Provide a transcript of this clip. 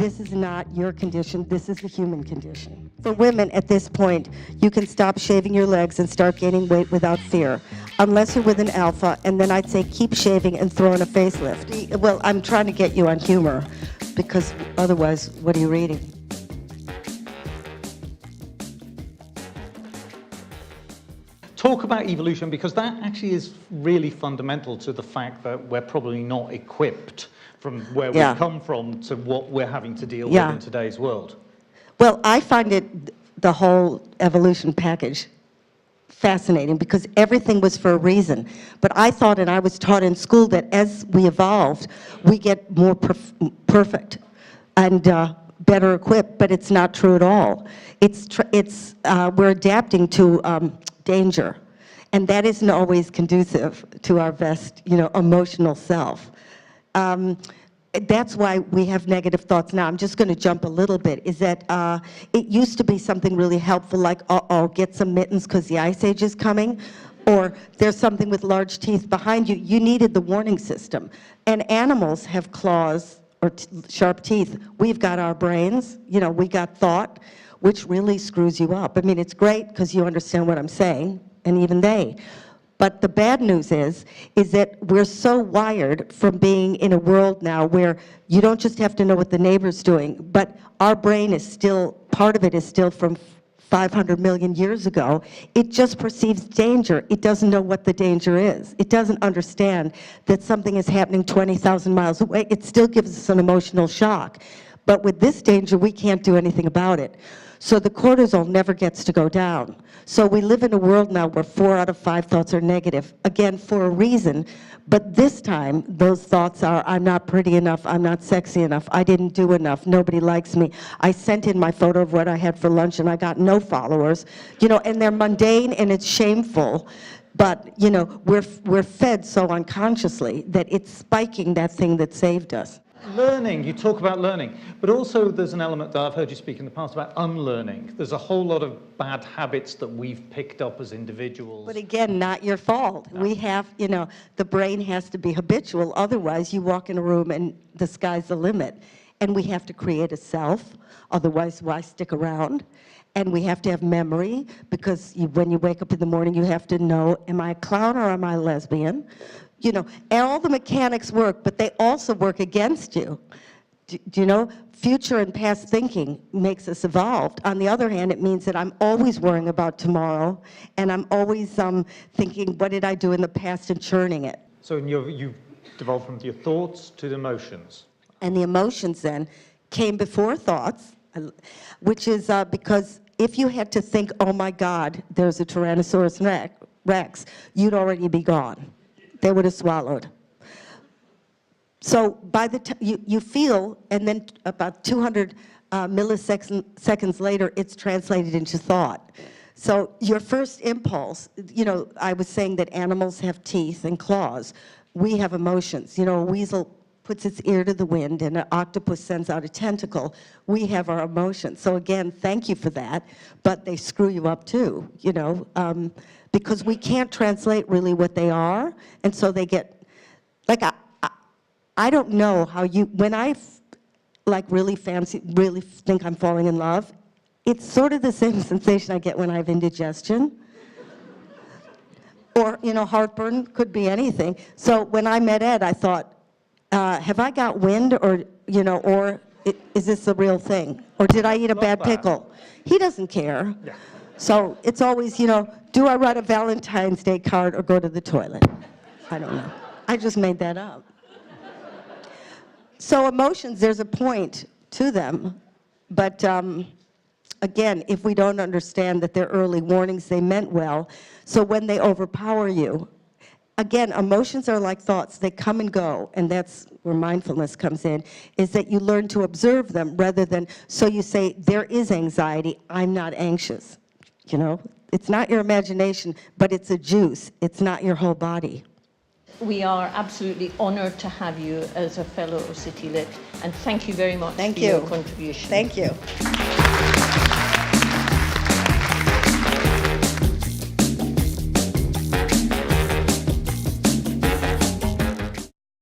this is not your condition, this is the human condition. For women at this point, you can stop shaving your legs and start gaining weight without fear, unless you're with an alpha, and then I'd say keep shaving and throw in a facelift. Well, I'm trying to get you on humor, because otherwise, what are you reading? Talk about evolution, because that actually is really fundamental to the fact that we're probably not equipped from where we come from to what we're having to deal with in today's world. Well, I find it, the whole evolution package, fascinating, because everything was for a reason. But I thought, and I was taught in school, that as we evolved, we get more perfect and better equipped, but it's not true at all. We're adapting to danger, and that isn't always conducive to our best, emotional self. That's why we have negative thoughts now. I'm just going to jump a little bit, is that it used to be something really helpful, like, uh-oh, get some mittens because the ice age is coming, or there's something with large teeth behind you. You needed the warning system. And animals have claws or sharp teeth. We've got our brains, we got thought, which really screws you up. I mean, it's great because you understand what I'm saying, and even they. But the bad news is that we're so wired from being in a world now where you don't just have to know what the neighbor's doing, but our brain is still, part of it is still from 500 million years ago. It just perceives danger. It doesn't know what the danger is. It doesn't understand that something is happening 20,000 miles away. It still gives us an emotional shock. But with this danger, we can't do anything about it. So the cortisol never gets to go down. So we live in a world now where 4 out of 5 thoughts are negative, again, for a reason. But this time, those thoughts are, I'm not pretty enough, I'm not sexy enough, I didn't do enough, nobody likes me. I sent in my photo of what I had for lunch and I got no followers. And they're mundane and it's shameful. But, we're fed so unconsciously that it's spiking that thing that saved us. Learning, you talk about learning, but also there's an element that I've heard you speak in the past about unlearning. There's a whole lot of bad habits that we've picked up as individuals. But again, not your fault. No. We have, the brain has to be habitual. Otherwise, you walk in a room and the sky's the limit. And we have to create a self. Otherwise, why stick around? And we have to have memory, because when you wake up in the morning, you have to know, am I a clown or am I a lesbian? And all the mechanics work, but they also work against you. Do you know? Future and past thinking makes us evolved. On the other hand, it means that I'm always worrying about tomorrow, and I'm always thinking, what did I do in the past, and churning it. So you've devolved from your thoughts to the emotions. And the emotions then came before thoughts, which is because if you had to think, oh my God, there's a Tyrannosaurus Rex, you'd already be gone. They would have swallowed. So by the time you feel, and then about 200 milliseconds later, it's translated into thought. So your first impulse, I was saying that animals have teeth and claws. We have emotions. A weasel puts its ear to the wind and an octopus sends out a tentacle. We have our emotions. So again, thank you for that, but they screw you up too, because we can't translate really what they are, and so they get, like, I don't know how when I really think I'm falling in love, it's sort of the same sensation I get when I have indigestion. Or, heartburn, could be anything. So when I met Ed, I thought, have I got wind, or, or is this the real thing? Or did I eat a bad pickle? He doesn't care. Yeah. So it's always, do I write a Valentine's Day card or go to the toilet? I don't know. I just made that up. So emotions, there's a point to them. But again, if we don't understand that they're early warnings, they meant well. So when they overpower you, again, emotions are like thoughts. They come and go, and that's where mindfulness comes in, is that you learn to observe them rather than, so you say, there is anxiety, I'm not anxious. It's not your imagination, but it's a juice. It's not your whole body. We are absolutely honored to have you as a fellow of City Lit, and thank you very much for your contribution. Thank you.